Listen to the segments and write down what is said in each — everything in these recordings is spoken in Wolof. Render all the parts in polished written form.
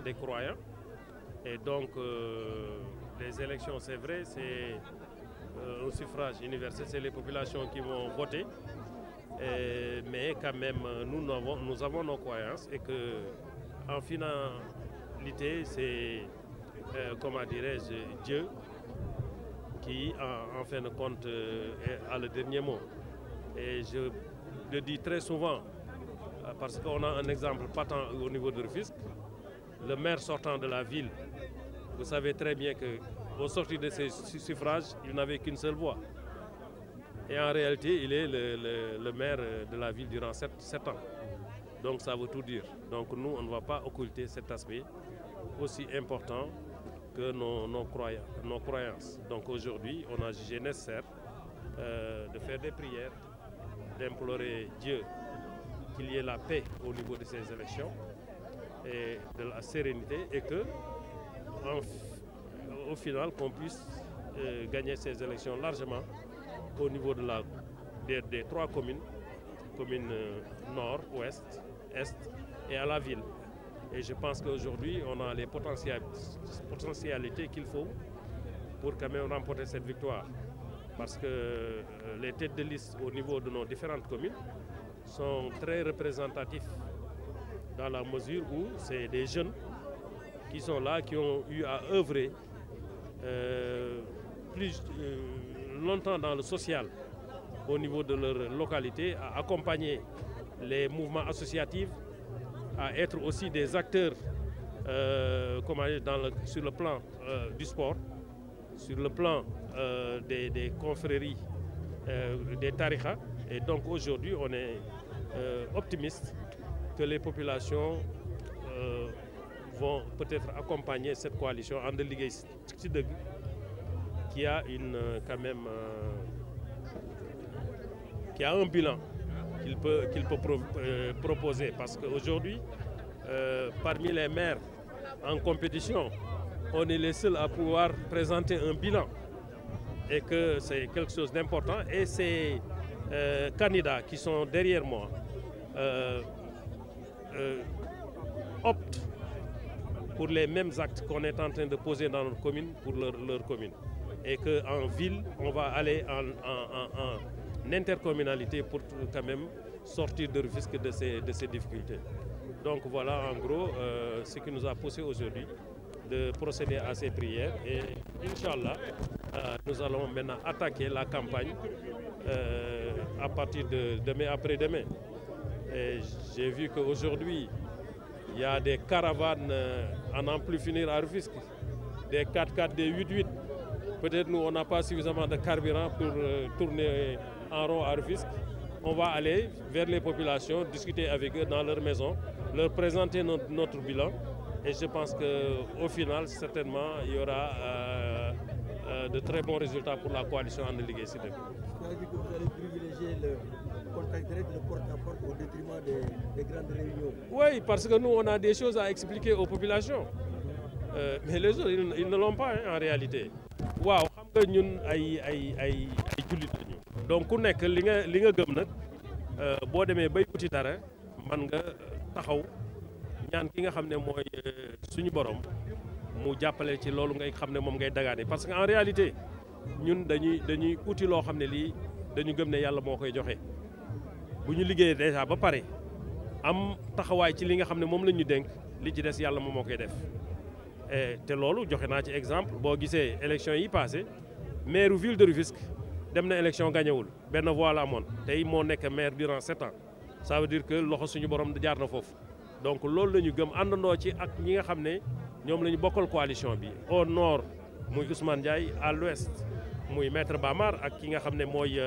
des croyants. Et donc, les élections, c'est vrai, c'est un suffrage universel, c'est les populations qui vont voter. Mais quand même, nous avons nos croyances et que, en finalité, c'est, comment dirais-je, Dieu qui, en fin de compte, a le dernier mot. Et je le dis très souvent, parce qu'on a un exemple patent au niveau de Rufisque. Le maire sortant de la ville, vous savez très bien qu'au sortir de ces suffrages, il n'avait qu'une seule voix. Et en réalité, il est le maire de la ville durant 7 ans. Donc ça veut tout dire. Donc nous, on ne va pas occulter cet aspect aussi important que nos croyances. Donc aujourd'hui, on a jugé nécessaire de faire des prières, d'implorer Dieu qu'il y ait la paix au niveau de ces élections et de la sérénité et que, au final, qu'on puisse gagner ces élections largement au niveau des 3 communes, nord, ouest, est et à la ville. Et je pense qu'aujourd'hui, on a les potentialités qu'il faut pour quand même remporter cette victoire. Parce que les têtes de liste au niveau de nos différentes communes sont très représentatifs dans la mesure où c'est des jeunes qui sont là, qui ont eu à œuvrer plus longtemps dans le social au niveau de leur localité, à accompagner les mouvements associatifs, à être aussi des acteurs sur le plan du sport, sur le plan des confréries, des tarikhas. Et donc aujourd'hui, on est optimiste que les populations vont peut-être accompagner cette coalition en Ligue qui a quand même qui a un bilan qu'il peut proposer. Parce qu'aujourd'hui, parmi les maires en compétition, on est les seuls à pouvoir présenter un bilan et que c'est quelque chose d'important. Et ces candidats qui sont derrière moi optent pour les mêmes actes qu'on est en train de poser dans notre commune pour leur commune. Et qu'en ville, on va aller en intercommunalité pour quand même sortir de Rufisque de ces difficultés. Donc voilà en gros ce qui nous a poussé aujourd'hui de procéder à ces prières. Et Inch'Allah, nous allons maintenant attaquer la campagne à partir de demain après-demain. Et j'ai vu qu'aujourd'hui, il y a des caravanes à n'en plus finir à Rufisque, des 4x4, des 8x8. Peut-être nous, on n'a pas suffisamment de carburant pour tourner en rond à Rufisque. On va aller vers les populations, discuter avec eux dans leur maison, leur présenter notre bilan. Et je pense qu'au final, certainement, il y aura de très bons résultats pour la coalition en Ligue Sud. C'est-à-dire que vous allez privilégier le contact direct, le porte-à-porte au détriment des grandes réunions. Oui, parce que nous, on a des choses à expliquer aux populations. Mais les autres, ils ne l'ont pas en réalité. Waaw, xam nga ñun ay jullit lañu. Donc ku nekk li nga gëm nag boo demee bay uti dara man nga taxaw ñaan ki nga xam ne mooy suñu borom mu jàppale ci loolu ngay xam ne moom ngay dagaane. Parce que en réalité ñun dañuy uti loo xam ne lii dañu gëm ne yàlla moo koy joxe. Bu ñu liggéeyee déjà ba pare am taxawaay ci li nga xam ne moom la ñu dénk li ci des yàlla moom moo koy def. te loolu joxe naa ci exemple boo gisee élection yi passé maire ville de Rufisque dem na élection gañewul benn voix la amoon tey moo nekk maire durant 7 ans ça veut dire que loxo suñu borom jaar na foofu. Donc loolu la ñu gëm àndandoo ci ak ñi nga xam ne ñoom la ñu bokkal coalition bi au nord muy Ousmane Ndiaye, à l'ouest muy maître Bamar ak ki nga xam ne mooy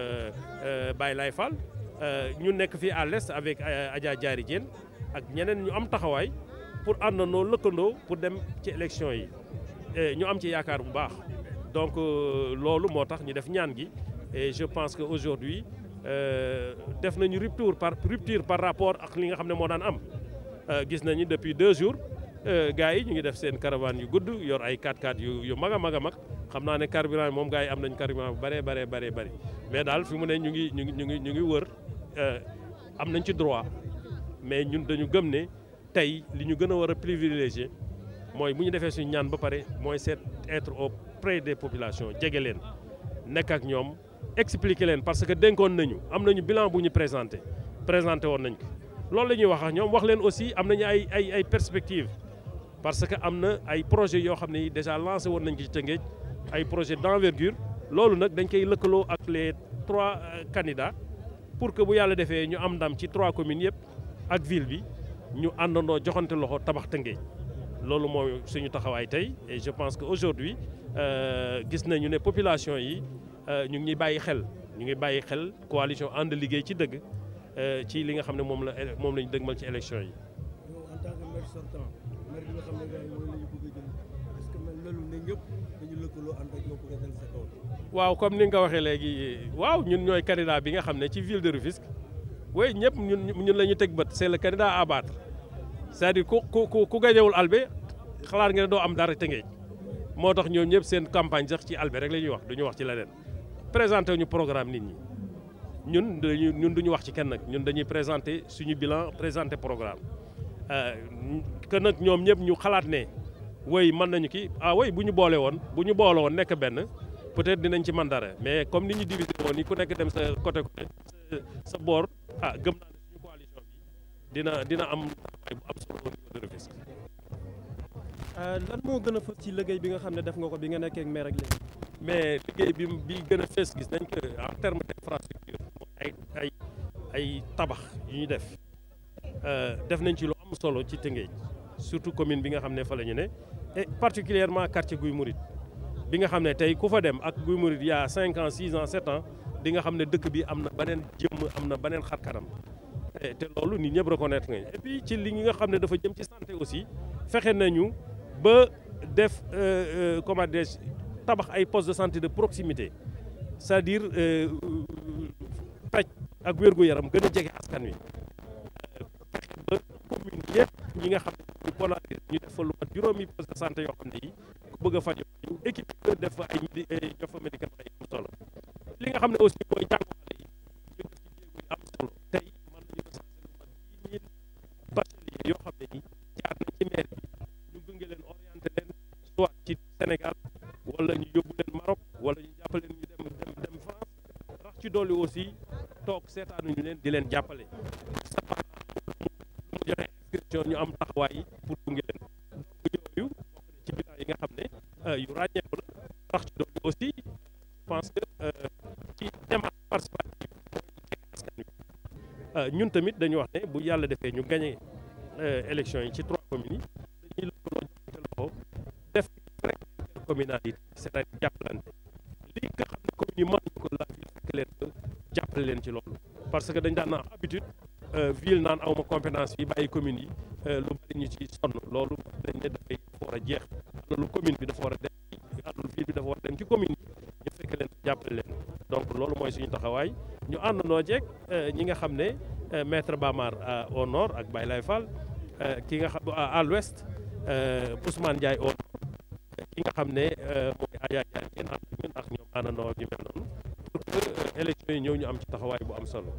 Baye Lay Fall ñu nekk fii à l'est avec Adja Diary Diène ak ñeneen ñu am taxawaay pour àndandoo lëkkandoo pour dem ci élection yi ñu am ci yaakaar bu baax. Donc loolu moo tax ñu def ñaan gi et je pense que aujourd'hui def nañu rupture par rapport ak li nga xam ne moo daan am. Gis nañu depuis 2 jours gars yi ñu ngi def seen caravane yu gudd yor ay 4x4 yu mag a mag a mag xam naa ne carburant moom gars yi am nañu carburant bu bëree mais daal fi mu ne ñu ngi wër am nañ ci droit mais ñun dañu gëm ne tey li ñu gën a war a privilégier mooy bu ñu defee suñu ñaan ba pare mooy c'est être auprès des populations jege leen nekk ak ñoom expliquer leen parce que dénkoon nañu am nañu bilan bu ñu présenté woon nañ ko loolu la ñuy wax ak ñoom wax leen aussi am nañu ay perspectives parce que am na ay projets yoo xam ne yi déjà lancé woon nañ ko ci Tëngéej ay projets d'envergure loolu nag dañ koy lëkkaloo ak les 3 candidats pour que bu yàlla defee ñu am ndam ci 3 communes yëpp ak ville bi ñu àndandoo joxante loxo tabax Tëngéej loolu mooy suñu taxawaay tey et je pense que aujourd'hui gis nañu ne population yi ñu ngi bàyyi xel coalition ànd liggéey ci dëgg ci li nga xam ne moom la ñu dëgmal ci élection yi. en tant que maire sortant maire bi nga xam ne gars yi moom la ñu bëgg a jël est-ce que loolu ne ñëpp dañu lëkkaloo ànd ak yow pour dal sa kaw. waaw comme ni nga ko waxee léegi waaw ñun ñooy candidat bi nga xam ne ci ville de Rufisque oui ñëpp ñun la ñu teg bët c'est le candidat à abattre c'est-à-dire ku gañewul Albé xalaat nga ne doo am dara Tëngéej moo tax ñoom ñëpp seen campagne sax ci Albé rek la ñuy wax du ñu wax ci leneen présenté ñu programme nit ñi ñun duñu wax ci kenn nag ñun dañuy présenter suñu bilan présenter programme que nag ñoom ñëpp ñu xalaat ne woy mën nañu ki woy bu ñu boole woon nekk benn peut-être dinañ ci mën dara mais comme ni ñu divisé woon ni ku nekk dem sa côté sa boor gëm naa ne suñu coalition bi dina am taxawaay bu am solo au niveau de Rufisque. lan moo gën a fës ci liggéey bi nga xam ne def nga ko bi nga nekkee ak maire ak léegi. mais liggéey bi gën a fës gis nañ que en terme d'infrastructure ay tabax yu ñu def nañ ci lu am solo ci Tëngéej surtout commune bi nga xam ne fa la ñu ne et particulièrement quartier Guy Mouride bi nga xam ne tey ku fa dem ak Guy Mouride y a 5 ans 6 ans 7 ans di nga xam ne dëkk bi am na beneen jëmm am na beneen xar kanam te loolu nit ñëpp reconnaître nga et puis ci li nga xam ne dafa jëm ci santé aussi fexe nañu ba def comment dire tabax ay postes de santé de proximité c'est-à-dire paj ak wér-gu-yaram gën a jege askan wi fexe ba commune yëpp ñi nga xam ne ñu polarisé ñu def fa lu mat juróomi poste de santé yoo xam ne yi ku bëgg a faj ñu équipe def fa ay jox fa médicament yi am solo li nga xam ne aussi mooy jàngu xale yi ñu def ci jéego am solo tey mën nañu recensé lu mat 10 000 bacheliers yoo xam ne ni jaar nañ ci maire bi ñu gunge leen orienté leen soit ci Sénégal wala ñu yóbbu leen Maroc wala ñu jàppale leen ñu dem France rax ci dolli aussi toog seetaanuñu leen di leen jàppale sa mu joxe inscription ñu am taxawaay pour gunge leen donc yooyu bokk na ci bilan yi nga xam ne yu ràññeeku la rax ci dolli aussi je pense que ci démarche participative askan wi ñun tamit dañu wax ne bu yàlla defee ñu gagné élection yi ci 3 communes yi dañuy lëkkaloo joxante loxo def rek intercommunalité c'est-à-dire jàppalante li nga xam ne communes yi mënuñu ko la ville fekk leen jàppale leen ci loolu parce que dañ daan am habitude ville naan awma compétence yi bàyyi communes yi lu bari ñu ci sonn loolu dañ ne dafay dafa war a jeex alalu commune bi dafa war a dem alalu ville bi dafa war a dem ci commune yi ñu fekk leen jàppale leen donc loolu mooy suñu taxawaay ñu àndandoo jeeg ñi nga xam ne maître Bamar au nord ak Baye Lay Fall ki nga xam à l'ouest Ousmane Ndiaye au nord ki nga xam ne mooy Aya Ndiaye ngeen ànd ñun ak ñoom àndandoo ak ñu mel noonu pour que élection yi ñëw ñu am ci taxawaay bu am solo